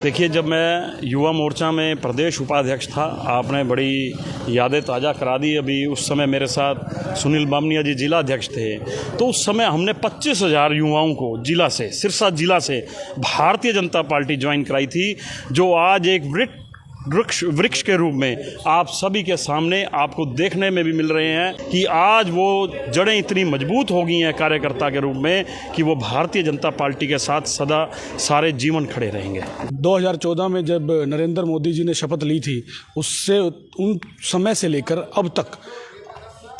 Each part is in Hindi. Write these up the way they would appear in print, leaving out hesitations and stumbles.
देखिए, जब मैं युवा मोर्चा में प्रदेश उपाध्यक्ष था, आपने बड़ी यादें ताज़ा करा दी। अभी उस समय मेरे साथ सुनील बामनिया जी जिला अध्यक्ष थे, तो उस समय हमने 25,000 युवाओं को जिला से, सिरसा जिला से भारतीय जनता पार्टी ज्वाइन कराई थी, जो आज एक वृक्ष के रूप में आप सभी के सामने आपको देखने में भी मिल रहे हैं कि आज वो जड़ें इतनी मजबूत हो गई हैं कार्यकर्ता के रूप में कि वो भारतीय जनता पार्टी के साथ सदा सारे जीवन खड़े रहेंगे। 2014 में जब नरेंद्र मोदी जी ने शपथ ली थी, उससे उन समय से लेकर अब तक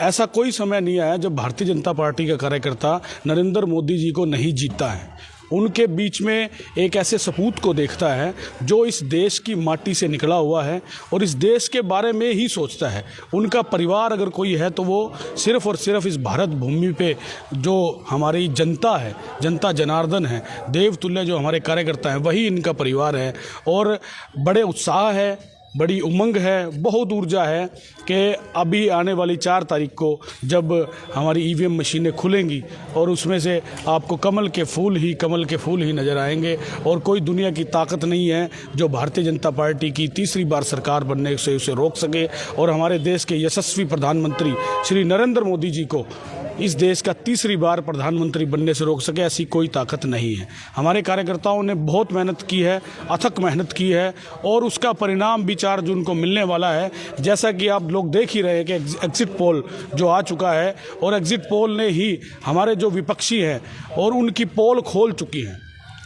ऐसा कोई समय नहीं आया जब भारतीय जनता पार्टी का कार्यकर्ता नरेंद्र मोदी जी को नहीं जीतता है। उनके बीच में एक ऐसे सपूत को देखता है जो इस देश की माटी से निकला हुआ है और इस देश के बारे में ही सोचता है। उनका परिवार अगर कोई है तो वो सिर्फ़ और सिर्फ इस भारत भूमि पे जो हमारी जनता है, जनता जनार्दन है, देवतुल्य जो हमारे कार्यकर्ता हैं, वही इनका परिवार है। और बड़े उत्साह है, बड़ी उमंग है, बहुत ऊर्जा है कि अभी आने वाली 4 तारीख को जब हमारी ईवीएम मशीनें खुलेंगी और उसमें से आपको कमल के फूल ही नज़र आएंगे और कोई दुनिया की ताकत नहीं है जो भारतीय जनता पार्टी की तीसरी बार सरकार बनने से उसे रोक सके और हमारे देश के यशस्वी प्रधानमंत्री श्री नरेंद्र मोदी जी को इस देश का तीसरी बार प्रधानमंत्री बनने से रोक सके। ऐसी कोई ताकत नहीं है। हमारे कार्यकर्ताओं ने बहुत मेहनत की है, अथक मेहनत की है और उसका परिणाम भी 4 जून को मिलने वाला है। जैसा कि आप लोग देख ही रहे हैं कि एग्जिट पोल जो आ चुका है और एग्जिट पोल ने ही हमारे जो विपक्षी हैं और उनकी पोल खोल चुकी हैं।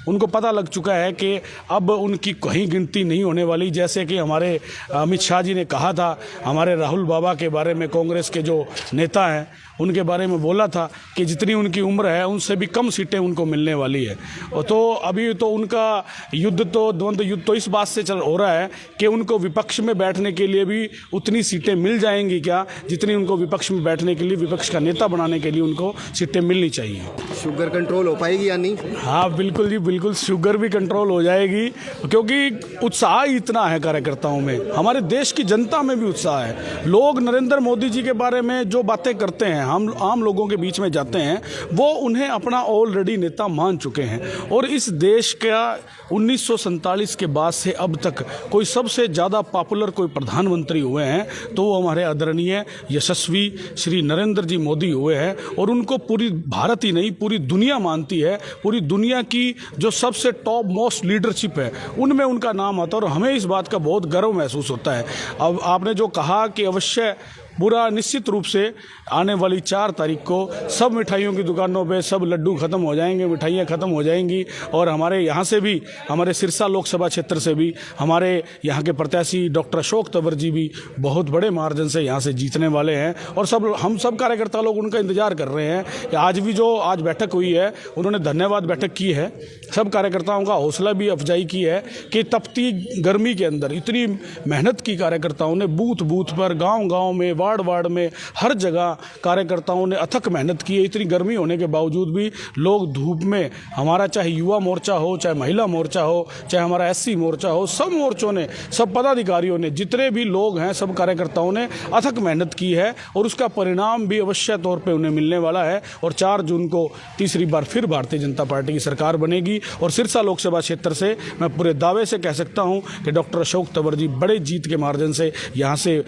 उनको पता लग चुका है कि अब उनकी कहीं गिनती नहीं होने वाली। जैसे कि हमारे अमित शाह जी ने कहा था, हमारे राहुल बाबा के बारे में, कांग्रेस के जो नेता हैं उनके बारे में बोला था कि जितनी उनकी उम्र है उनसे भी कम सीटें उनको मिलने वाली है। तो अभी तो उनका द्वंद्व युद्ध तो इस बात से चल हो रहा है कि उनको विपक्ष में बैठने के लिए भी उतनी सीटें मिल जाएंगी क्या जितनी उनको विपक्ष में बैठने के लिए, विपक्ष का नेता बनाने के लिए उनको सीटें मिलनी चाहिए। शुगर कंट्रोल हो पाएगी या नहीं? हाँ बिल्कुल जी, बिल्कुल शुगर भी कंट्रोल हो जाएगी, क्योंकि उत्साह इतना है कार्यकर्ताओं में, हमारे देश की जनता में भी उत्साह है। लोग नरेंद्र मोदी जी के बारे में जो बातें करते हैं, हम आम लोगों के बीच में जाते हैं, वो उन्हें अपना ऑलरेडी नेता मान चुके हैं। और इस देश का 1947 के बाद से अब तक कोई सबसे ज़्यादा पॉपुलर कोई प्रधानमंत्री हुए हैं तो वो हमारे आदरणीय यशस्वी श्री नरेंद्र जी मोदी हुए हैं। और उनको पूरी भारत ही नहीं, पूरी दुनिया मानती है। पूरी दुनिया की जो सबसे टॉप मोस्ट लीडरशिप है उनमें उनका नाम आता है और हमें इस बात का बहुत गर्व महसूस होता है। अब आपने जो कहा कि अवश्य पूरा निश्चित रूप से आने वाली 4 तारीख को सब मिठाइयों की दुकानों पे सब लड्डू ख़त्म हो जाएंगे, मिठाइयाँ ख़त्म हो जाएंगी। और हमारे यहाँ से भी, हमारे सिरसा लोकसभा क्षेत्र से भी हमारे यहाँ के प्रत्याशी डॉक्टर अशोक तंवर जी भी बहुत बड़े मार्जिन से यहाँ से जीतने वाले हैं। और हम सब कार्यकर्ता लोग उनका इंतज़ार कर रहे हैं कि आज भी जो आज बैठक हुई है, उन्होंने धन्यवाद बैठक की है, सब कार्यकर्ताओं का हौसला भी अफजाई की है कि तपती गर्मी के अंदर इतनी मेहनत की कार्यकर्ताओं ने, बूथ बूथ पर, गाँव में, वार्ड में, हर जगह कार्यकर्ताओं ने अथक मेहनत की है। इतनी गर्मी होने के बावजूद भी लोग धूप में, हमारा चाहे युवा मोर्चा हो, चाहे महिला मोर्चा हो, चाहे हमारा SC मोर्चा हो, सब मोर्चों ने, सब पदाधिकारियों ने, जितने भी लोग हैं, सब कार्यकर्ताओं ने अथक मेहनत की है और उसका परिणाम भी अवश्य तौर पे उन्हें मिलने वाला है। और 4 जून को तीसरी बार फिर भारतीय जनता पार्टी की सरकार बनेगी। और सिरसा लोकसभा क्षेत्र से मैं पूरे दावे से कह सकता हूँ कि डॉक्टर अशोक तंवर जी बड़े जीत के मार्जिन से यहाँ से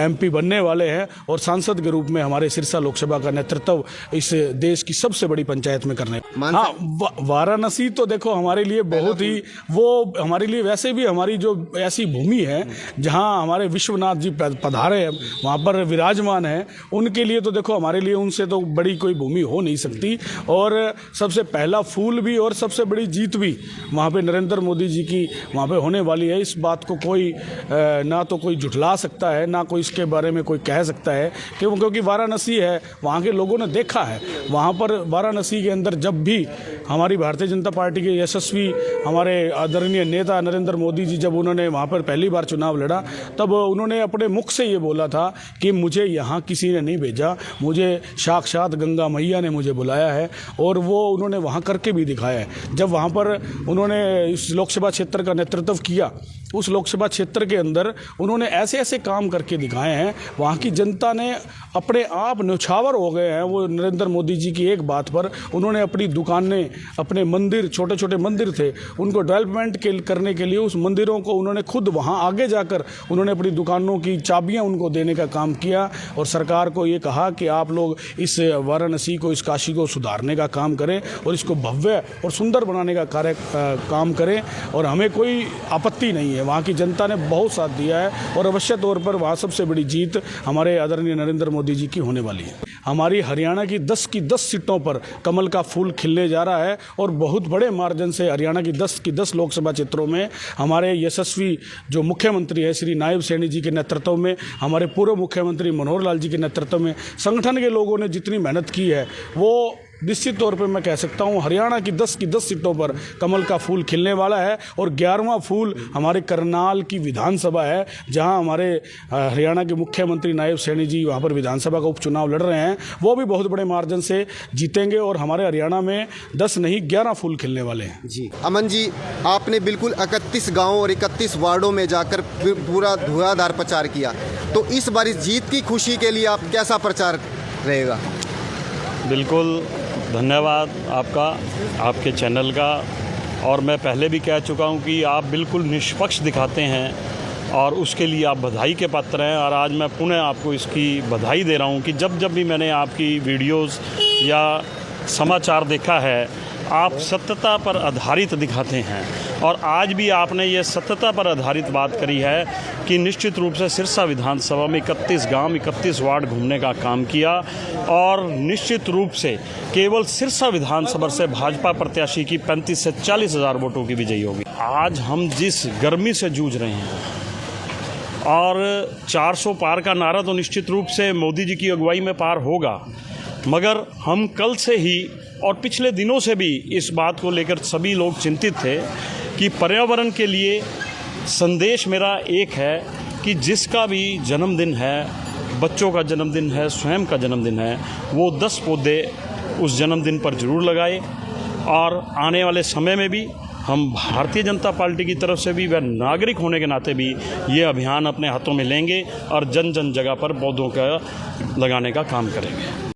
MP बनने वाले हैं और सांसद के रूप में हमारे सिरसा लोकसभा का नेतृत्व इस देश की सबसे बड़ी पंचायत में करने। हाँ, वाराणसी तो देखो हमारे लिए बहुत ही, वो हमारे लिए वैसे भी हमारी जो ऐसी भूमि है जहाँ हमारे विश्वनाथ जी पधारे हैं, वहाँ पर विराजमान है, उनके लिए तो देखो हमारे लिए उनसे तो बड़ी कोई भूमि हो नहीं सकती। और सबसे पहला फूल भी और सबसे बड़ी जीत भी वहाँ पे नरेंद्र मोदी जी की वहाँ पे होने वाली है। इस बात को कोई ना तो कोई झुठला सकता है, ना कोई इसके बारे में कोई कह सकता है क्योंकि वाराणसी है, वहाँ के लोगों ने देखा है। वहाँ पर वाराणसी के अंदर जब भी हमारी भारतीय जनता पार्टी के यशस्वी हमारे आदरणीय नेता नरेंद्र मोदी जी जब उन्होंने वहाँ पर पहली बार चुनाव लड़ा, तब उन्होंने अपने मुख से ये बोला था कि मुझे यहाँ किसी ने नहीं भेजा, मुझे साक्षात गंगा मैया ने मुझे बुलाया है। और वो उन्होंने वहाँ करके भी दिखाया है। जब वहाँ पर उन्होंने इस लोकसभा क्षेत्र का नेतृत्व किया, उस लोकसभा क्षेत्र के अंदर उन्होंने ऐसे ऐसे काम करके दिखाए हैं, वहाँ की जनता ने अपने आप न्यौछावर हो गए हैं वो नरेंद्र मोदी जी की एक बात पर। उन्होंने अपनी दुकानें, अपने मंदिर, छोटे छोटे मंदिर थे, उनको डेवलपमेंट करने के लिए उस मंदिरों को उन्होंने खुद वहाँ आगे जाकर उन्होंने अपनी दुकानों की चाबियाँ उनको देने का काम किया और सरकार को ये कहा कि आप लोग इस वाराणसी को, इस काशी को सुधारने का काम करें और इसको भव्य और सुंदर बनाने का काम करें। और हमें कोई आपत्ति नहीं है, वहाँ की जनता ने बहुत साथ दिया है और अवश्य तौर पर वहाँ सबसे बड़ी जीत हमारे आदरणीय नरेंद्र मोदी जी की होने वाली है। हमारी हरियाणा की 10 की 10 सीटों पर कमल का फूल खिलने जा रहा है और बहुत बड़े मार्जिन से हरियाणा की 10 की 10 लोकसभा क्षेत्रों में हमारे यशस्वी जो मुख्यमंत्री है श्री नायब सैनी जी के नेतृत्व में, हमारे पूर्व मुख्यमंत्री मनोहर लाल जी के नेतृत्व में संगठन के लोगों ने जितनी मेहनत की है वो निश्चित तौर पर मैं कह सकता हूँ हरियाणा की 10 की 10 सीटों पर कमल का फूल खिलने वाला है। और 11वां फूल हमारे करनाल की विधानसभा है, जहां हमारे हरियाणा के मुख्यमंत्री नायब सैनी जी वहां पर विधानसभा का उपचुनाव लड़ रहे हैं, वो भी बहुत बड़े मार्जिन से जीतेंगे और हमारे हरियाणा में 10 नहीं 11 फूल खिलने वाले हैं। जी अमन जी, आपने बिल्कुल 31 गाँव और 31 वार्डों में जाकर पूरा धुआंधार प्रचार किया, तो इस बार इस जीत की खुशी के लिए आप कैसा प्रचार रहेगा? बिल्कुल धन्यवाद आपका, आपके चैनल का। और मैं पहले भी कह चुका हूं कि आप बिल्कुल निष्पक्ष दिखाते हैं और उसके लिए आप बधाई के पात्र हैं। और आज मैं पुनः आपको इसकी बधाई दे रहा हूं कि जब जब भी मैंने आपकी वीडियोस या समाचार देखा है, आप सत्यता पर आधारित दिखाते हैं। और आज भी आपने ये सत्यता पर आधारित बात करी है कि निश्चित रूप से सिरसा विधानसभा में 31 गांव 31 वार्ड घूमने का काम किया और निश्चित रूप से केवल सिरसा विधानसभा से भाजपा प्रत्याशी की 35 से 40 हज़ार वोटों की विजयी होगी। आज हम जिस गर्मी से जूझ रहे हैं और 400 पार का नारा तो निश्चित रूप से मोदी जी की अगुवाई में पार होगा, मगर हम कल से ही और पिछले दिनों से भी इस बात को लेकर सभी लोग चिंतित थे कि पर्यावरण के लिए संदेश मेरा एक है कि जिसका भी जन्मदिन है, बच्चों का जन्मदिन है, स्वयं का जन्मदिन है, वो 10 पौधे उस जन्मदिन पर ज़रूर लगाए। और आने वाले समय में भी हम भारतीय जनता पार्टी की तरफ से भी व नागरिक होने के नाते भी ये अभियान अपने हाथों में लेंगे और जन जन जगह पर पौधों का लगाने का काम करेंगे।